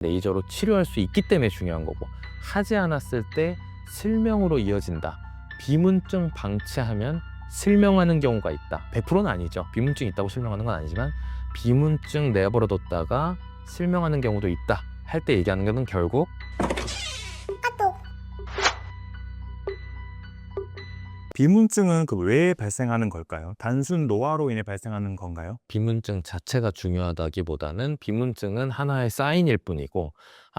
레이저로 치료할 수 있기 때문에 중요한 거고, 하지 않았을 때 실명으로 이어진다. 비문증 방치하면 실명하는 경우가 있다. 100%는 아니죠. 비문증 있다고 실명하는 건 아니지만 비문증 내버려뒀다가 실명하는 경우도 있다 할 때 얘기하는 것은 결국 비문증은 왜 발생하는 걸까요? 단순 노화로 인해 발생하는 건가요? 비문증 자체가 중요하다기보다는 비문증은 하나의 사인일 뿐이고,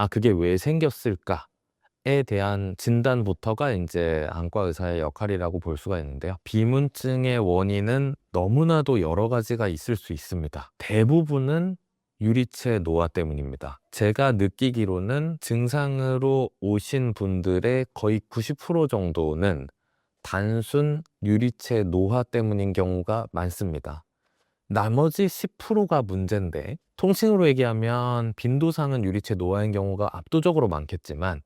그게 왜 생겼을까에 대한 진단부터가 이제 안과 의사의 역할이라고 볼 수가 있는데요. 비문증의 원인은 너무나도 여러 가지가 있을 수 있습니다. 대부분은 유리체 노화 때문입니다. 제가 느끼기로는 증상으로 오신 분들의 거의 90% 정도는 단순 유리체 노화 때문인 경우가 많습니다. 나머지 10%가 문제인데, 통칭으로 얘기하면 빈도상은 유리체 노화인 경우가 압도적으로 많겠지만,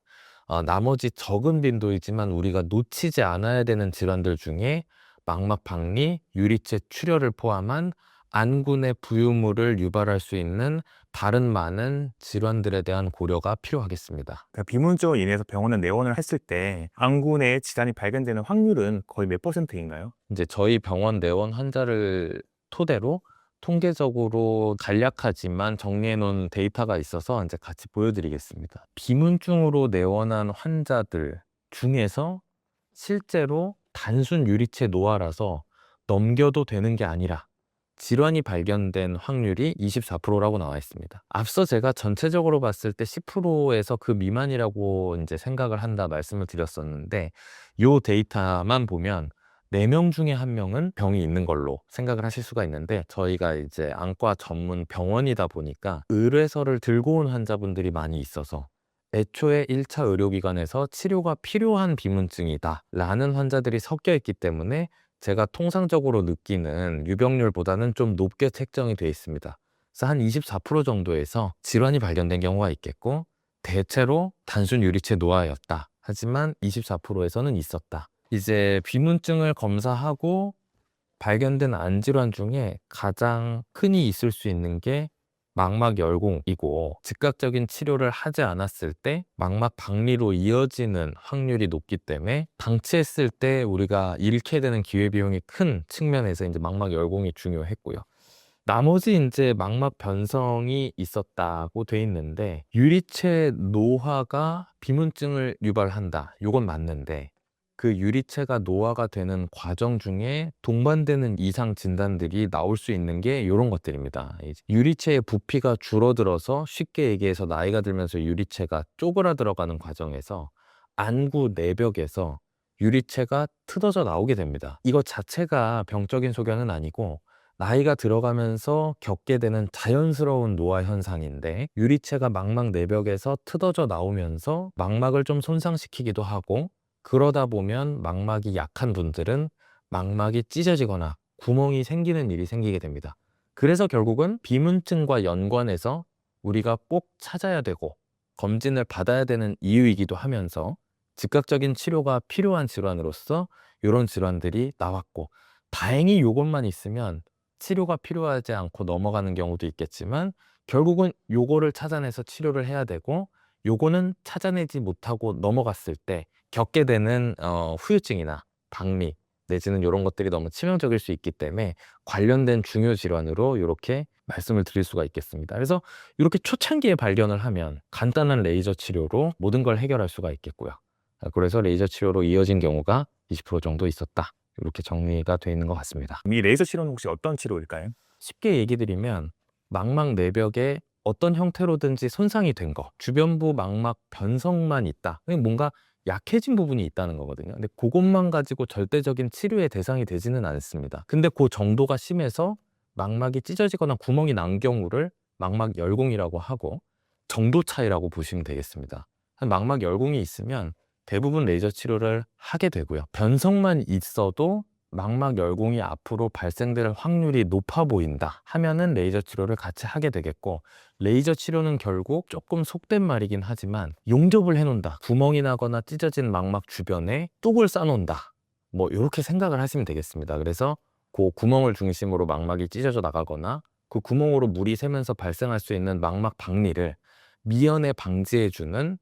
나머지 적은 빈도이지만 우리가 놓치지 않아야 되는 질환들 중에 망막 박리, 유리체 출혈을 포함한 안군의 부유물을 유발할 수 있는 다른 많은 질환들에 대한 고려가 필요하겠습니다. 그러니까 비문증으로 인해서 병원에 내원을 했을 때 안군에 질환이 발견되는 확률은 거의 몇 %인가요? 이제 저희 병원 내원 환자를 토대로 통계적으로 간략하지만 정리해 놓은 데이터가 있어서 이제 같이 보여드리겠습니다. 비문증으로 내원한 환자들 중에서 실제로 단순 유리체 노화라서 넘겨도 되는 게 아니라 질환이 발견된 확률이 24%라고 나와 있습니다. 앞서 제가 전체적으로 봤을 때 10%에서 그 미만이라고 이제 생각을 한다 말씀을 드렸었는데, 이 데이터만 보면 4명 중에 1명은 병이 있는 걸로 생각을 하실 수가 있는데, 저희가 이제 안과 전문 병원이다 보니까 의뢰서를 들고 온 환자분들이 많이 있어서 애초에 1차 의료기관에서 치료가 필요한 비문증이다 라는 환자들이 섞여 있기 때문에 제가 통상적으로 느끼는 유병률보다는 좀 높게 책정이 되어 있습니다. 그래서 한 24% 정도에서 질환이 발견된 경우가 있겠고, 대체로 단순 유리체 노화였다. 하지만 24%에서는 있었다. 이제 비문증을 검사하고 발견된 안질환 중에 가장 흔히 있을 수 있는 게 망막 열공이고, 즉각적인 치료를 하지 않았을 때 망막 박리로 이어지는 확률이 높기 때문에 방치했을 때 우리가 잃게 되는 기회비용이 큰 측면에서 이제 망막 열공이 중요했고요. 나머지 이제 망막 변성이 있었다고 돼 있는데, 유리체 노화가 비문증을 유발한다. 요건 맞는데, 그 유리체가 노화가 되는 과정 중에 동반되는 이상 진단들이 나올 수 있는 게 이런 것들입니다. 유리체의 부피가 줄어들어서, 쉽게 얘기해서 나이가 들면서 유리체가 쪼그라들어가는 과정에서 안구 내벽에서 유리체가 트어져 나오게 됩니다. 이거 자체가 병적인 소견은 아니고 나이가 들어가면서 겪게 되는 자연스러운 노화 현상인데, 유리체가 망막 내벽에서 트어져 나오면서 망막을 좀 손상시키기도 하고, 그러다 보면 망막이 약한 분들은 망막이 찢어지거나 구멍이 생기는 일이 생기게 됩니다. 그래서 결국은 비문증과 연관해서 우리가 꼭 찾아야 되고 검진을 받아야 되는 이유이기도 하면서 즉각적인 치료가 필요한 질환으로서 이런 질환들이 나왔고, 다행히 이것만 있으면 치료가 필요하지 않고 넘어가는 경우도 있겠지만, 결국은 요거를 찾아내서 치료를 해야 되고, 요거는 찾아내지 못하고 넘어갔을 때 겪게 되는 후유증이나 박리 내지는 이런 것들이 너무 치명적일 수 있기 때문에 관련된 중요 질환으로 이렇게 말씀을 드릴 수가 있겠습니다. 그래서 이렇게 초창기에 발견을 하면 간단한 레이저 치료로 모든 걸 해결할 수가 있겠고요. 그래서 레이저 치료로 이어진 경우가 20% 정도 있었다. 이렇게 정리가 되어 있는 것 같습니다. 이 레이저 치료는 혹시 어떤 치료일까요? 쉽게 얘기 드리면 망막 내벽에 어떤 형태로든지 손상이 된 거, 주변부 망막 변성만 있다. 뭔가 약해진 부분이 있다는 거거든요. 근데 그것만 가지고 절대적인 치료의 대상이 되지는 않습니다. 근데 그 정도가 심해서 망막이 찢어지거나 구멍이 난 경우를 망막 열공이라고 하고, 정도 차이라고 보시면 되겠습니다. 망막 열공이 있으면 대부분 레이저 치료를 하게 되고요. 변성만 있어도 망막 열공이 앞으로 발생될 확률이 높아 보인다 하면은 레이저 치료를 같이 하게 되겠고, 레이저 치료는 결국 조금 속된 말이긴 하지만 용접을 해놓는다, 구멍이 나거나 찢어진 망막 주변에 뚝을 싸놓는다, 뭐 이렇게 생각을 하시면 되겠습니다. 그래서 그 구멍을 중심으로 망막이 찢어져 나가거나 그 구멍으로 물이 새면서 발생할 수 있는 망막 박리를 미연에 방지해주는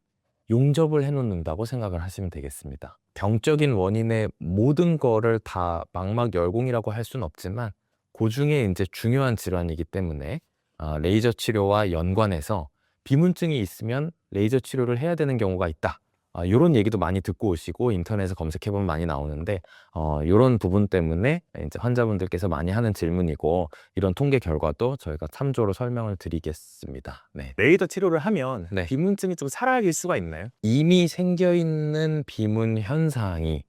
용접을 해놓는다고 생각을 하시면 되겠습니다. 병적인 원인의 모든 거를 다 망막 열공이라고 할 수는 없지만 그 중에 이제 중요한 질환이기 때문에 레이저 치료와 연관해서 비문증이 있으면 레이저 치료를 해야 되는 경우가 있다. 이런 얘기도 많이 듣고 오시고 인터넷에 검색해보면 많이 나오는데 이런 부분 때문에 이제 환자분들께서 많이 하는 질문이고 이런 통계 결과도 저희가 참조로 설명을 드리겠습니다. 네. 레이더 치료를 하면 네. 비문증이 좀 사라질 수가 있나요? 이미 생겨있는 비문 현상이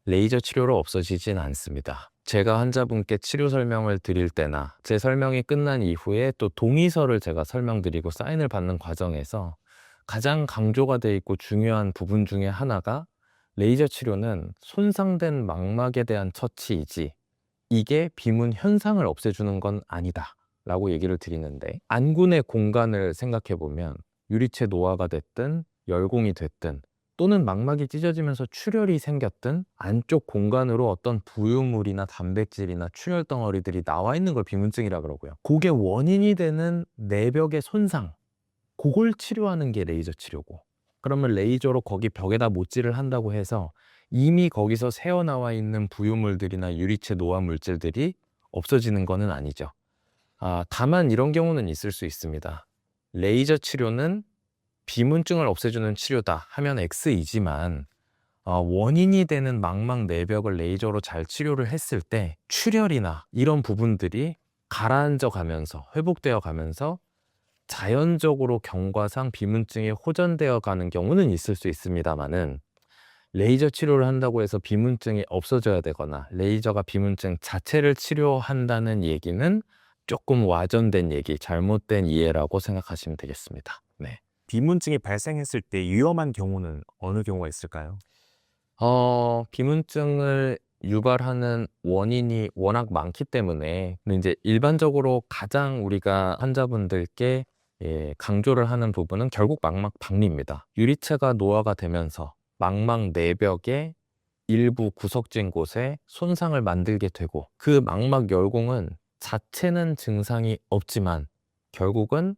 레이저 치료로 없어지진 않습니다. 제가 환자분께 치료 설명을 드릴 때나 제 설명이 끝난 이후에 또 동의서를 제가 설명드리고 사인을 받는 과정에서 가장 강조가 돼 있고 중요한 부분 중에 하나가 레이저 치료는 손상된 망막에 대한 처치이지 이게 비문 현상을 없애주는 건 아니다 라고 얘기를 드리는데, 안군의 공간을 생각해 보면 유리체 노화가 됐든 열공이 됐든 또는 망막이 찢어지면서 출혈이 생겼든 안쪽 공간으로 어떤 부유물이나 단백질이나 출혈 덩어리들이 나와 있는 걸 비문증이라 그러고요. 그게 원인이 되는 내벽의 손상, 그걸 치료하는 게 레이저 치료고, 그러면 레이저로 거기 벽에다 못질을 한다고 해서 이미 거기서 새어나와 있는 부유물들이나 유리체 노화 물질들이 없어지는 거는 아니죠. 다만 이런 경우는 있을 수 있습니다. 레이저 치료는 비문증을 없애주는 치료다 하면 X이지만 원인이 되는 망막 내벽을 레이저로 잘 치료를 했을 때 출혈이나 이런 부분들이 가라앉아 가면서 회복되어 가면서 자연적으로 경과상 비문증이 호전되어 가는 경우는 있을 수 있습니다만은, 레이저 치료를 한다고 해서 비문증이 없어져야 되거나 레이저가 비문증 자체를 치료한다는 얘기는 조금 와전된 얘기, 잘못된 이해라고 생각하시면 되겠습니다. 네. 비문증이 발생했을 때 위험한 경우는 어느 경우가 있을까요? 비문증을 유발하는 원인이 워낙 많기 때문에, 근데 이제 일반적으로 가장 우리가 환자분들께 강조를 하는 부분은 결국 망막 박리입니다. 유리체가 노화가 되면서 망막 내벽의 일부 구석진 곳에 손상을 만들게 되고, 그 망막 열공은 자체는 증상이 없지만 결국은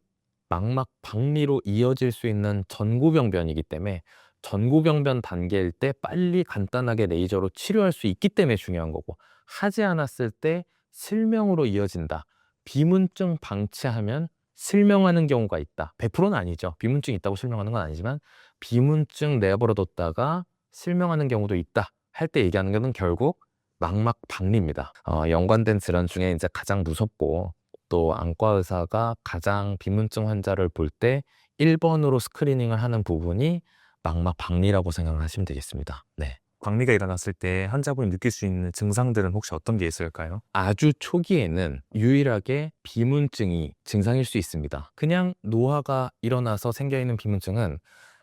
망막 박리로 이어질 수 있는 전구병변이기 때문에 전구병변 단계일 때 빨리 간단하게 레이저로 치료할 수 있기 때문에 중요한 거고, 하지 않았을 때 실명으로 이어진다. 비문증 방치하면 실명하는 경우가 있다. 100%는 아니죠. 비문증 있다고 실명하는 건 아니지만 비문증 내버려 뒀다가 실명하는 경우도 있다 할 때 얘기하는 것은 결국 망막 박리입니다. 연관된 질환 중에 이제 가장 무섭고 또 안과 의사가 가장 비문증 환자를 볼 때 1번으로 스크리닝을 하는 부분이 망막 박리라고 생각을 하시면 되겠습니다. 네. 박리가 일어났을 때 환자분이 느낄 수 있는 증상들은 혹시 어떤 게 있을까요? 아주 초기에는 유일하게 비문증이 증상일 수 있습니다. 그냥 노화가 일어나서 생겨있는 비문증은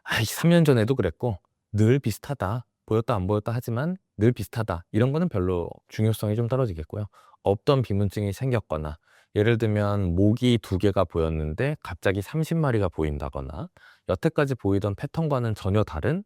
3년 전에도 그랬고 늘 비슷하다, 보였다 안 보였다 하지만 늘 비슷하다, 이런 거는 별로 중요성이 좀 떨어지겠고요. 없던 비문증이 생겼거나, 예를 들면 모기 2개가 보였는데 갑자기 30마리가 보인다거나, 여태까지 보이던 패턴과는 전혀 다른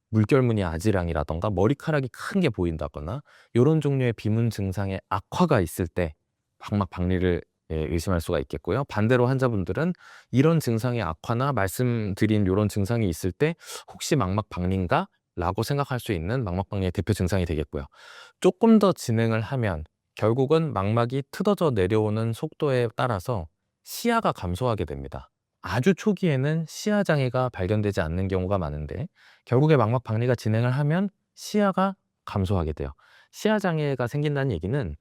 물결무늬 아지랑이라던가 머리카락이 큰 게 보인다거나, 이런 종류의 비문 증상의 악화가 있을 때 망막 박리를 의심할 수가 있겠고요. 반대로 환자분들은 이런 증상의 악화나 말씀드린 이런 증상이 있을 때 혹시 망막 박리인가? 라고 생각할 수 있는 망막 박리의 대표 증상이 되겠고요. 조금 더 진행을 하면 결국은 망막이 트어져 내려오는 속도에 따라서 시야가 감소하게 됩니다. 아주 초기에는 시야 장애가 발견되지 않는 경우가 많은데 결국에 망막 박리가 진행을 하면 시야가 감소하게 돼요. 시야 장애가 생긴다는 얘기는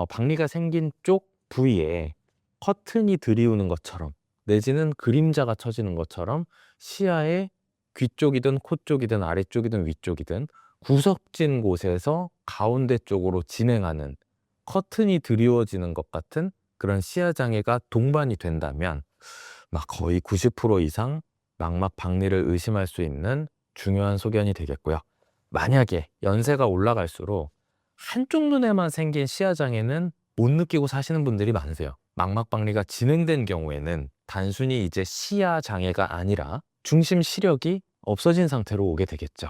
박리가 생긴 쪽 부위에 커튼이 들이우는 것처럼 내지는 그림자가 쳐지는 것처럼 시야에 귀 쪽이든 코 쪽이든 아래쪽이든 위쪽이든 구석진 곳에서 가운데 쪽으로 진행하는, 커튼이 드리워지는 것 같은 그런 시야 장애가 동반이 된다면 거의 90% 이상 망막 박리를 의심할 수 있는 중요한 소견이 되겠고요. 만약에 연세가 올라갈수록 한쪽 눈에만 생긴 시야 장애는 못 느끼고 사시는 분들이 많으세요. 망막 박리가 진행된 경우에는 단순히 이제 시야 장애가 아니라 중심 시력이 없어진 상태로 오게 되겠죠.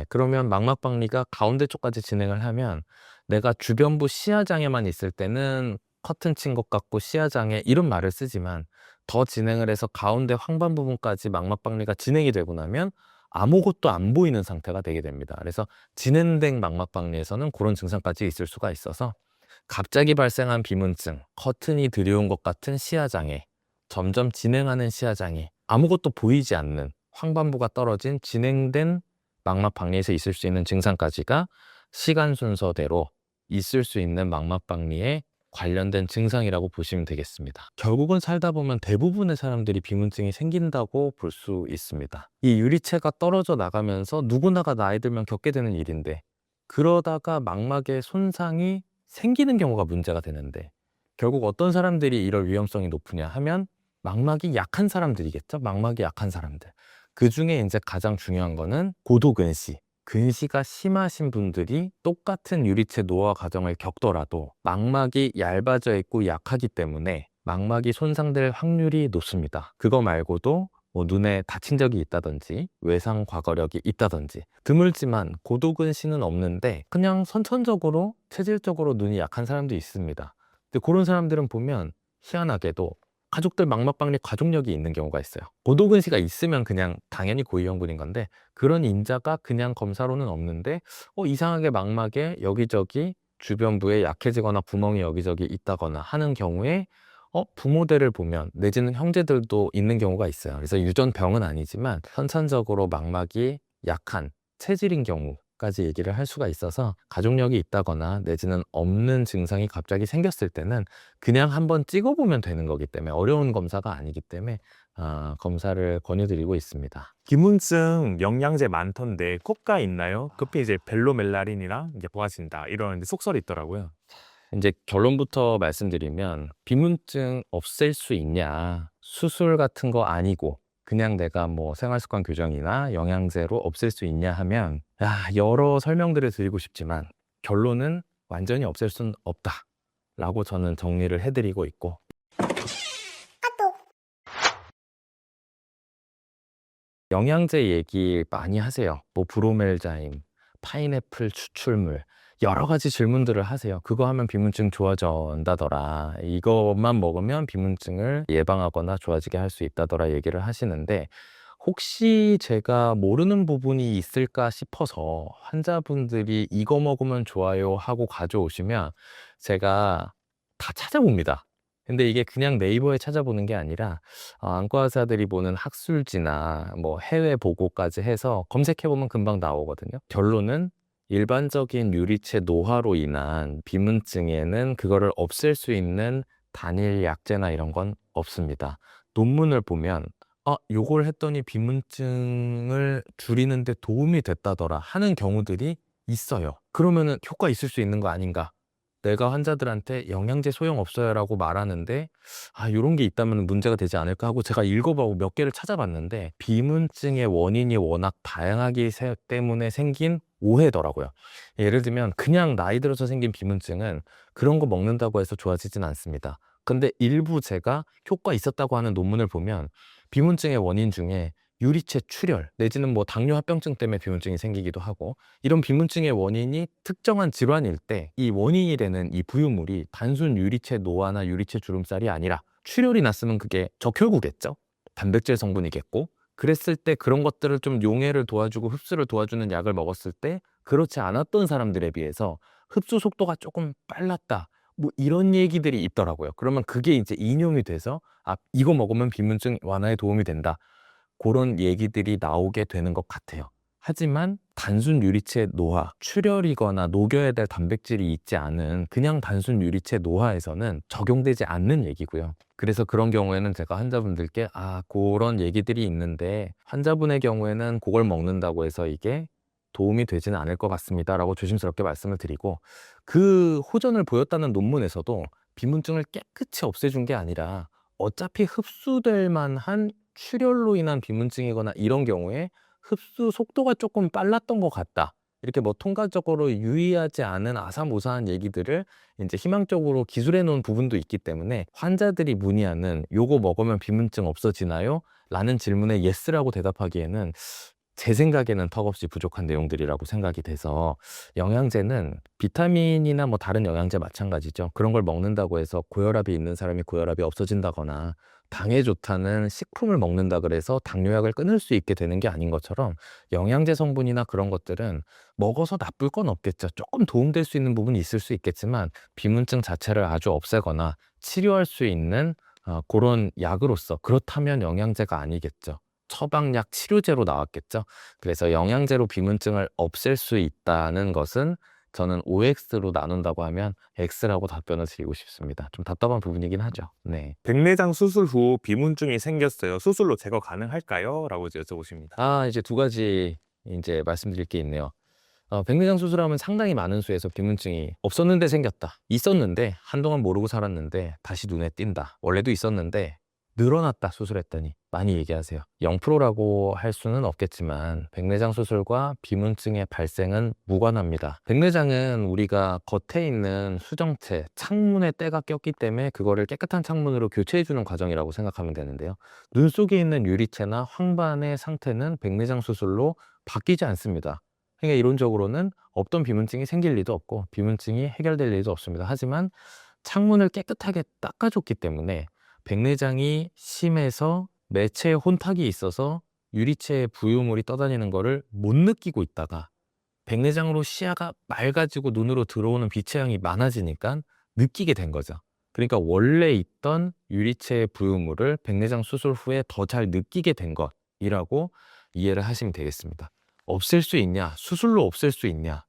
그러면 망막 박리가 가운데 쪽까지 진행을 하면 내가 주변부 시야 장애만 있을 때는 커튼 친 것 같고 시야 장애 이런 말을 쓰지만 더 진행을 해서 가운데 황반 부분까지 망막박리가 진행이 되고 나면 아무것도 안 보이는 상태가 되게 됩니다. 그래서 진행된 망막박리에서는 그런 증상까지 있을 수가 있어서 갑자기 발생한 비문증, 커튼이 들여온 것 같은 시야장애, 점점 진행하는 시야장애, 아무것도 보이지 않는 황반부가 떨어진 진행된 망막박리에서 있을 수 있는 증상까지가 시간 순서대로 있을 수 있는 망막박리에 관련된 증상이라고 보시면 되겠습니다. 결국은 살다 보면 대부분의 사람들이 비문증이 생긴다고 볼 수 있습니다. 이 유리체가 떨어져 나가면서 누구나가 나이 들면 겪게 되는 일인데, 그러다가 망막의 손상이 생기는 경우가 문제가 되는데, 결국 어떤 사람들이 이럴 위험성이 높으냐 하면 망막이 약한 사람들이겠죠. 망막이 약한 사람들. 그 중에 이제 가장 중요한 거는 고도근시. 근시가 심하신 분들이 똑같은 유리체 노화 과정을 겪더라도 망막이 얇아져 있고 약하기 때문에 망막이 손상될 확률이 높습니다. 그거 말고도 뭐 눈에 다친 적이 있다든지 외상 과거력이 있다든지 드물지만 고도근시는 없는데 그냥 선천적으로 체질적으로 눈이 약한 사람도 있습니다. 근데 그런 사람들은 보면 희한하게도 가족들 망막박리 가족력이 있는 경우가 있어요. 고도근시가 있으면 그냥 당연히 고위험군인 건데 그런 인자가 그냥 검사로는 없는데 이상하게 망막에 여기저기 주변부에 약해지거나 구멍이 여기저기 있다거나 하는 경우에 부모들을 보면 내지는 형제들도 있는 경우가 있어요. 그래서 유전병은 아니지만 선천적으로 망막이 약한 체질인 경우까지 얘기를 할 수가 있어서 가족력이 있다거나 내지는 없는 증상이 갑자기 생겼을 때는 그냥 한번 찍어보면 되는 거기 때문에 어려운 검사가 아니기 때문에 검사를 권유드리고 있습니다. 비문증 영양제 많던데 효과 있나요? 급히 이제 벨로멜라린이랑 이제 보아진다 이런 속설이 있더라고요. 이제 결론부터 말씀드리면 비문증 없앨 수 있냐, 수술 같은 거 아니고 그냥 내가 뭐 생활습관 교정이나 영양제로 없앨 수 있냐 하면 여러 설명들을 드리고 싶지만 결론은 완전히 없앨 수는 없다 라고 저는 정리를 해드리고 있고, 영양제 얘기 많이 하세요. 뭐 브로멜자임, 파인애플 추출물, 여러 가지 질문들을 하세요. 그거 하면 비문증 좋아진다더라. 이것만 먹으면 비문증을 예방하거나 좋아지게 할 수 있다더라 얘기를 하시는데, 혹시 제가 모르는 부분이 있을까 싶어서 환자분들이 이거 먹으면 좋아요 하고 가져오시면 제가 다 찾아봅니다. 근데 이게 그냥 네이버에 찾아보는 게 아니라 안과 의사들이 보는 학술지나 뭐 해외 보고까지 해서 검색해보면 금방 나오거든요. 결론은 일반적인 유리체 노화로 인한 비문증에는 그거를 없앨 수 있는 단일 약제나 이런 건 없습니다. 논문을 보면 요걸 했더니 비문증을 줄이는 데 도움이 됐다더라 하는 경우들이 있어요. 그러면은 효과 있을 수 있는 거 아닌가? 내가 환자들한테 영양제 소용없어요 라고 말하는데 요런 게 있다면 문제가 되지 않을까 하고 제가 읽어보고 몇 개를 찾아봤는데 비문증의 원인이 워낙 다양하기 때문에 생긴 오해더라고요. 예를 들면 그냥 나이 들어서 생긴 비문증은 그런 거 먹는다고 해서 좋아지진 않습니다. 근데 일부 제가 효과 있었다고 하는 논문을 보면 비문증의 원인 중에 유리체 출혈 내지는 뭐 당뇨합병증 때문에 비문증이 생기기도 하고, 이런 비문증의 원인이 특정한 질환일 때 이 원인이 되는 이 부유물이 단순 유리체 노화나 유리체 주름살이 아니라 출혈이 났으면 그게 적혈구겠죠. 단백질 성분이겠고, 그랬을 때 그런 것들을 좀 용해를 도와주고 흡수를 도와주는 약을 먹었을 때 그렇지 않았던 사람들에 비해서 흡수 속도가 조금 빨랐다, 뭐 이런 얘기들이 있더라고요. 그러면 그게 이제 인용이 돼서 이거 먹으면 비문증 완화에 도움이 된다, 그런 얘기들이 나오게 되는 것 같아요. 하지만 단순 유리체 노화, 출혈이거나 녹여야 될 단백질이 있지 않은 그냥 단순 유리체 노화에서는 적용되지 않는 얘기고요. 그래서 그런 경우에는 제가 환자분들께 그런 얘기들이 있는데 환자분의 경우에는 그걸 먹는다고 해서 이게 도움이 되지는 않을 것 같습니다 라고 조심스럽게 말씀을 드리고, 그 호전을 보였다는 논문에서도 비문증을 깨끗이 없애준 게 아니라 어차피 흡수될 만한 출혈로 인한 비문증이거나 이런 경우에 흡수 속도가 조금 빨랐던 것 같다, 이렇게 뭐 통과적으로 유의하지 않은 아사모사한 얘기들을 이제 희망적으로 기술해 놓은 부분도 있기 때문에 환자들이 문의하는 요거 먹으면 비문증 없어지나요? 라는 질문에 예스라고 대답하기에는 제 생각에는 턱없이 부족한 내용들이라고 생각이 돼서, 영양제는 비타민이나 뭐 다른 영양제 마찬가지죠. 그런 걸 먹는다고 해서 고혈압이 있는 사람이 고혈압이 없어진다거나 당에 좋다는 식품을 먹는다 그래서 당뇨약을 끊을 수 있게 되는 게 아닌 것처럼 영양제 성분이나 그런 것들은 먹어서 나쁠 건 없겠죠. 조금 도움될 수 있는 부분이 있을 수 있겠지만 비문증 자체를 아주 없애거나 치료할 수 있는 그런 약으로서 그렇다면 영양제가 아니겠죠. 처방약 치료제로 나왔겠죠. 그래서 영양제로 비문증을 없앨 수 있다는 것은 저는 OX로 나눈다고 하면 X라고 답변을 드리고 싶습니다. 좀 답답한 부분이긴 하죠. 네. 백내장 수술 후 비문증이 생겼어요. 수술로 제거 가능할까요? 라고 이제 여쭤보십니다. 이제 두 가지 이제 말씀드릴 게 있네요. 백내장 수술하면 상당히 많은 수에서 비문증이 없었는데 생겼다. 있었는데 한동안 모르고 살았는데 다시 눈에 띈다. 원래도 있었는데 늘어났다 수술했더니 많이 얘기하세요. 0%라고 할 수는 없겠지만 백내장 수술과 비문증의 발생은 무관합니다. 백내장은 우리가 겉에 있는 수정체, 창문에 때가 꼈기 때문에 그거를 깨끗한 창문으로 교체해주는 과정이라고 생각하면 되는데요. 눈 속에 있는 유리체나 황반의 상태는 백내장 수술로 바뀌지 않습니다. 그러니까 이론적으로는 없던 비문증이 생길 리도 없고 비문증이 해결될 리도 없습니다. 하지만 창문을 깨끗하게 닦아줬기 때문에 백내장이 심해서 매체에 혼탁이 있어서 유리체에 부유물이 떠다니는 거를 못 느끼고 있다가 백내장으로 시야가 맑아지고 눈으로 들어오는 빛의 양이 많아지니까 느끼게 된 거죠. 그러니까 원래 있던 유리체의 부유물을 백내장 수술 후에 더 잘 느끼게 된 것이라고 이해를 하시면 되겠습니다. 없앨 수 있냐? 수술로 없앨 수 있냐?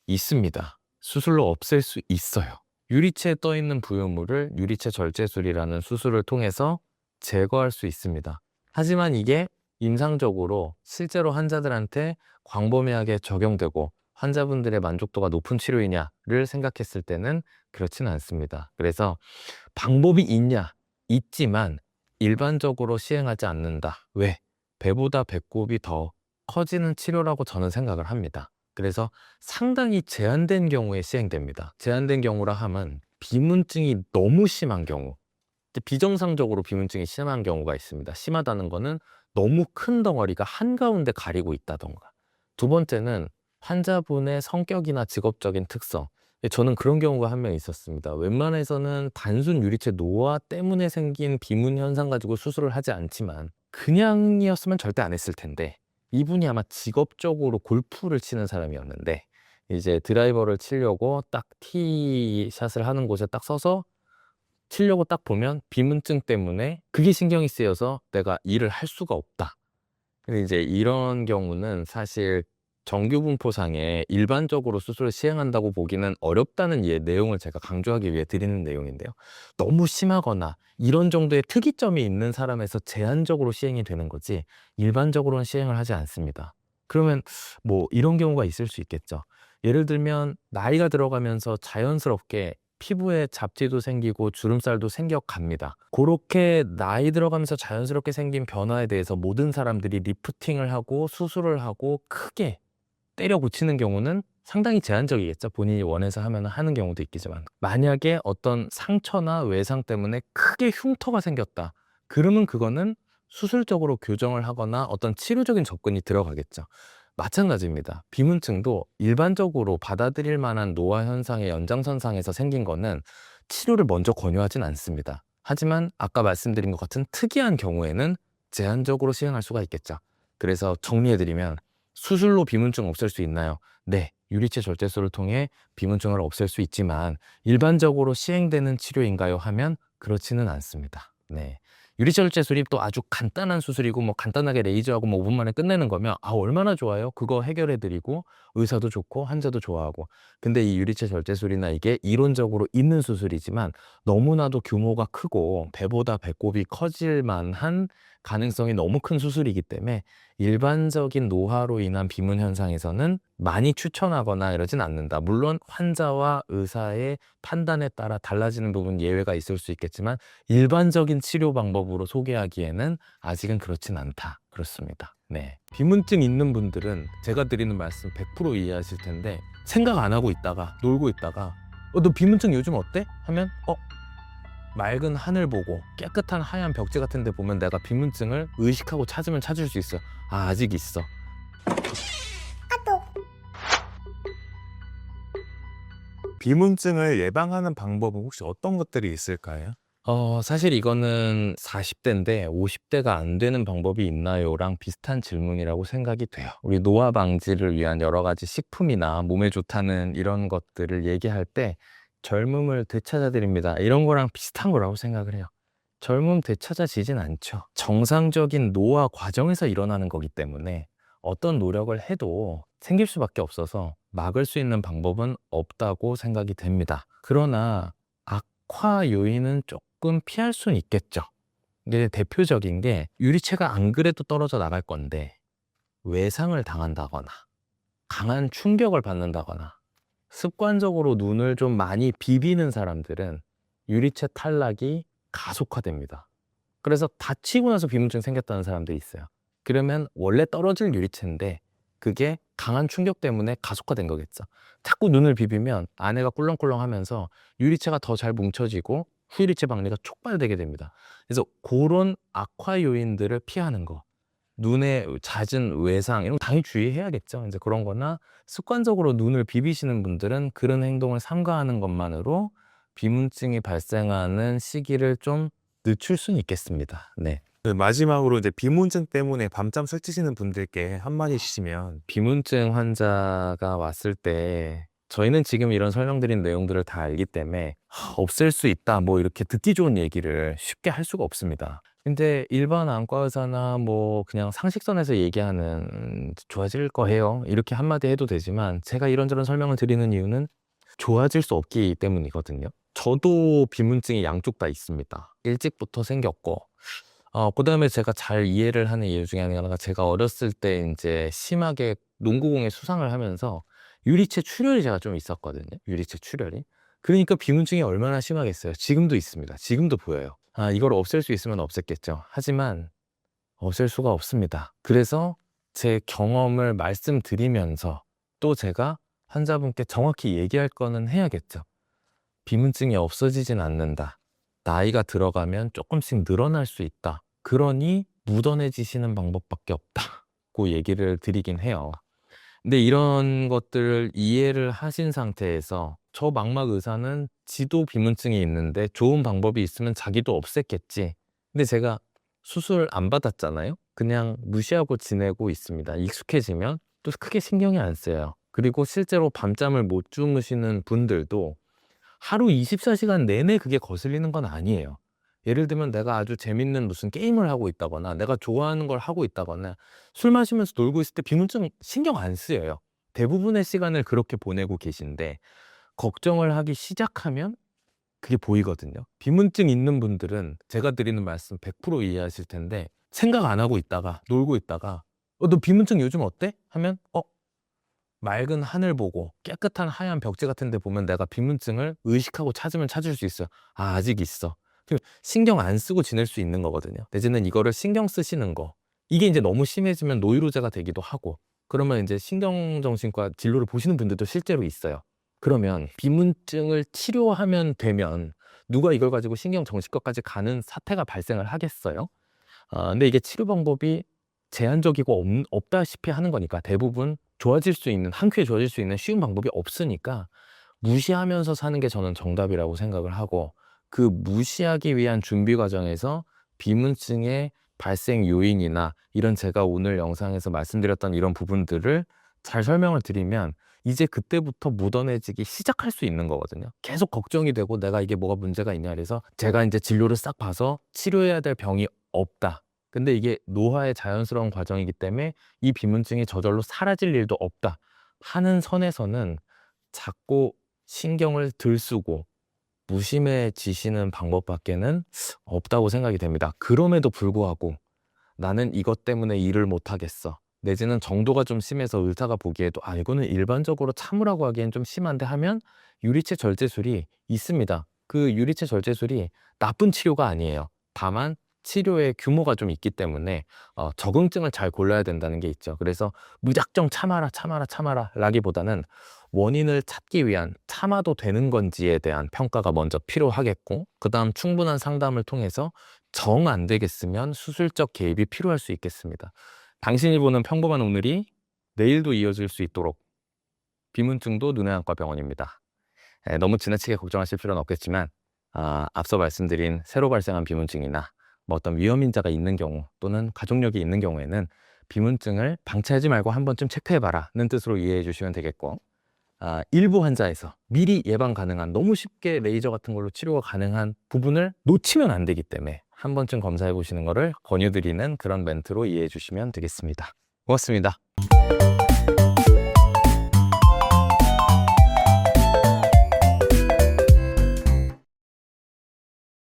있습니다. 수술로 없앨 수 있어요. 유리체에 떠 있는 부유물을 유리체 절제술이라는 수술을 통해서 제거할 수 있습니다. 하지만 이게 임상적으로 실제로 환자들한테 광범위하게 적용되고 환자분들의 만족도가 높은 치료이냐를 생각했을 때는 그렇지는 않습니다. 그래서 방법이 있냐? 있지만 일반적으로 시행하지 않는다. 왜? 배보다 배꼽이 더 커지는 치료라고 저는 생각을 합니다. 그래서 상당히 제한된 경우에 시행됩니다. 제한된 경우라 하면 비문증이 너무 심한 경우, 비정상적으로 비문증이 심한 경우가 있습니다. 심하다는 거는 너무 큰 덩어리가 한가운데 가리고 있다던가. 두 번째는 환자분의 성격이나 직업적인 특성. 저는 그런 경우가 한 명 있었습니다. 웬만해서는 단순 유리체 노화 때문에 생긴 비문 현상 가지고 수술을 하지 않지만 그냥이었으면 절대 안 했을 텐데 이분이 아마 직업적으로 골프를 치는 사람이었는데 이제 드라이버를 치려고 딱 티샷을 하는 곳에 딱 서서 치려고 딱 보면 비문증 때문에 그게 신경이 쓰여서 내가 일을 할 수가 없다. 근데 이제 이런 경우는 사실 정규분포상에 일반적으로 수술을 시행한다고 보기는 어렵다는 내용을 제가 강조하기 위해 드리는 내용인데요. 너무 심하거나 이런 정도의 특이점이 있는 사람에서 제한적으로 시행이 되는 거지 일반적으로는 시행을 하지 않습니다. 그러면 뭐 이런 경우가 있을 수 있겠죠. 예를 들면 나이가 들어가면서 자연스럽게 피부에 잡티도 생기고 주름살도 생겨갑니다. 그렇게 나이 들어가면서 자연스럽게 생긴 변화에 대해서 모든 사람들이 리프팅을 하고 수술을 하고 크게 때려 고치는 경우는 상당히 제한적이겠죠. 본인이 원해서 하면 하는 경우도 있겠지만 만약에 어떤 상처나 외상 때문에 크게 흉터가 생겼다. 그러면 그거는 수술적으로 교정을 하거나 어떤 치료적인 접근이 들어가겠죠. 마찬가지입니다. 비문증도 일반적으로 받아들일 만한 노화 현상의 연장선상에서 생긴 거는 치료를 먼저 권유하진 않습니다. 하지만 아까 말씀드린 것 같은 특이한 경우에는 제한적으로 시행할 수가 있겠죠. 그래서 정리해드리면 수술로 비문증 없앨 수 있나요? 네, 유리체 절제술을 통해 비문증을 없앨 수 있지만 일반적으로 시행되는 치료인가요? 하면 그렇지는 않습니다. 네. 유리체 절제술이 또 아주 간단한 수술이고 뭐 간단하게 레이저하고 뭐 5분 만에 끝내는 거면 얼마나 좋아요. 그거 해결해드리고 의사도 좋고 환자도 좋아하고. 근데 이 유리체 절제술이나 이게 이론적으로 있는 수술이지만 너무나도 규모가 크고 배보다 배꼽이 커질 만한 가능성이 너무 큰 수술이기 때문에 일반적인 노화로 인한 비문 현상에서는 많이 추천하거나 이러진 않는다. 물론 환자와 의사의 판단에 따라 달라지는 부분 예외가 있을 수 있겠지만 일반적인 치료 방법으로 소개하기에는 아직은 그렇진 않다. 그렇습니다. 네. 비문증 있는 분들은 제가 드리는 말씀 100% 이해하실 텐데 생각 안 하고 있다가 놀고 있다가 너 비문증 요즘 어때? 하면 맑은 하늘 보고 깨끗한 하얀 벽지 같은 데 보면 내가 비문증을 의식하고 찾으면 찾을 수 있어. 아직 있어. 비문증을 예방하는 방법은 혹시 어떤 것들이 있을까요? 사실 이거는 40대인데 50대가 안 되는 방법이 있나요?랑 비슷한 질문이라고 생각이 돼요. 우리 노화 방지를 위한 여러 가지 식품이나 몸에 좋다는 이런 것들을 얘기할 때 젊음을 되찾아드립니다. 이런 거랑 비슷한 거라고 생각을 해요. 젊음 되찾아지진 않죠. 정상적인 노화 과정에서 일어나는 거기 때문에 어떤 노력을 해도 생길 수밖에 없어서 막을 수 있는 방법은 없다고 생각이 됩니다. 그러나 악화 요인은 조금 피할 수는 있겠죠. 이게 대표적인 게 유리체가 안 그래도 떨어져 나갈 건데 외상을 당한다거나 강한 충격을 받는다거나 습관적으로 눈을 좀 많이 비비는 사람들은 유리체 탈락이 가속화됩니다. 그래서 다치고 나서 비문증 생겼다는 사람들이 있어요. 그러면 원래 떨어질 유리체인데 그게 강한 충격 때문에 가속화된 거겠죠. 자꾸 눈을 비비면 안에가 꿀렁꿀렁하면서 유리체가 더 잘 뭉쳐지고 후유리체 박리가 촉발되게 됩니다. 그래서 그런 악화 요인들을 피하는 거, 눈에 잦은 외상 이런 거 당연히 주의해야겠죠. 이제 그런 거나 습관적으로 눈을 비비시는 분들은 그런 행동을 삼가하는 것만으로 비문증이 발생하는 시기를 좀 늦출 수는 있겠습니다. 네. 마지막으로 이제 비문증 때문에 밤잠 설치시는 분들께 한마디 주시면. 비문증 환자가 왔을 때 저희는 지금 이런 설명드린 내용들을 다 알기 때문에 없앨 수 있다 뭐 이렇게 듣기 좋은 얘기를 쉽게 할 수가 없습니다. 근데 일반 안과 의사나 뭐 그냥 상식선에서 얘기하는 좋아질 거예요 이렇게 한마디 해도 되지만 제가 이런저런 설명을 드리는 이유는 좋아질 수 없기 때문이거든요. 저도 비문증이 양쪽 다 있습니다. 일찍부터 생겼고 그다음에 제가 잘 이해를 하는 이유 중에 하나가 제가 어렸을 때 이제 심하게 농구공에 수상을 하면서 유리체 출혈이 제가 좀 있었거든요. 유리체 출혈이. 그러니까 비문증이 얼마나 심하겠어요. 지금도 있습니다. 지금도 보여요. 이걸 없앨 수 있으면 없앴겠죠. 하지만 없앨 수가 없습니다. 그래서 제 경험을 말씀드리면서 또 제가 환자분께 정확히 얘기할 거는 해야겠죠. 비문증이 없어지진 않는다. 나이가 들어가면 조금씩 늘어날 수 있다. 그러니 묻어내지시는 방법밖에 없다고 얘기를 드리긴 해요. 근데 이런 것들을 이해를 하신 상태에서 저 망막 의사는 지도 비문증이 있는데 좋은 방법이 있으면 자기도 없앴겠지. 근데 제가 수술 안 받았잖아요. 그냥 무시하고 지내고 있습니다. 익숙해지면 또 크게 신경이 안 쓰여요. 그리고 실제로 밤잠을 못 주무시는 분들도 하루 24시간 내내 그게 거슬리는 건 아니에요. 예를 들면 내가 아주 재밌는 무슨 게임을 하고 있다거나 내가 좋아하는 걸 하고 있다거나 술 마시면서 놀고 있을 때 비문증 신경 안 쓰여요. 대부분의 시간을 그렇게 보내고 계신데 걱정을 하기 시작하면 그게 보이거든요. 비문증 있는 분들은 제가 드리는 말씀 100% 이해하실 텐데 생각 안 하고 있다가 놀고 있다가 너 비문증 요즘 어때? 하면 맑은 하늘 보고 깨끗한 하얀 벽지 같은 데 보면 내가 비문증을 의식하고 찾으면 찾을 수 있어요. 아직 있어. 신경 안 쓰고 지낼 수 있는 거거든요. 내지는 이거를 신경 쓰시는 거. 이게 이제 너무 심해지면 노이로제가 되기도 하고 그러면 이제 신경정신과 진료를 보시는 분들도 실제로 있어요. 그러면 비문증을 치료하면 되면 누가 이걸 가지고 신경정신과까지 가는 사태가 발생을 하겠어요? 근데 이게 치료 방법이 제한적이고 없다시피 하는 거니까 대부분 좋아질 수 있는 한 큐에 좋아질 수 있는 쉬운 방법이 없으니까 무시하면서 사는 게 저는 정답이라고 생각을 하고 그 무시하기 위한 준비 과정에서 비문증의 발생 요인이나 이런 제가 오늘 영상에서 말씀드렸던 이런 부분들을 잘 설명을 드리면 이제 그때부터 묻어내지기 시작할 수 있는 거거든요. 계속 걱정이 되고 내가 이게 뭐가 문제가 있냐 그래서 제가 이제 진료를 싹 봐서 치료해야 될 병이 없다. 근데 이게 노화의 자연스러운 과정이기 때문에 이 비문증이 저절로 사라질 일도 없다 하는 선에서는 자꾸 신경을 들쓰고 무심해지시는 방법밖에는 없다고 생각이 됩니다. 그럼에도 불구하고 나는 이것 때문에 일을 못하겠어. 내지는 정도가 좀 심해서 의사가 보기에도 이거는 일반적으로 참으라고 하기엔 좀 심한데 하면 유리체 절제술이 있습니다. 그 유리체 절제술이 나쁜 치료가 아니에요. 다만 치료의 규모가 좀 있기 때문에 적응증을 잘 골라야 된다는 게 있죠. 그래서 무작정 참아라 라기보다는 원인을 찾기 위한 참아도 되는 건지에 대한 평가가 먼저 필요하겠고 그 다음 충분한 상담을 통해서 정 안 되겠으면 수술적 개입이 필요할 수 있겠습니다. 당신이 보는 평범한 오늘이 내일도 이어질 수 있도록 비문증도 눈의 안과 병원입니다. 너무 지나치게 걱정하실 필요는 없겠지만 앞서 말씀드린 새로 발생한 비문증이나 뭐 어떤 위험인자가 있는 경우 또는 가족력이 있는 경우에는 비문증을 방치하지 말고 한 번쯤 체크해봐라는 뜻으로 이해해 주시면 되겠고, 일부 환자에서 미리 예방 가능한 너무 쉽게 레이저 같은 걸로 치료가 가능한 부분을 놓치면 안 되기 때문에 한 번쯤 검사해 보시는 것을 권유드리는 그런 멘트로 이해해 주시면 되겠습니다. 고맙습니다.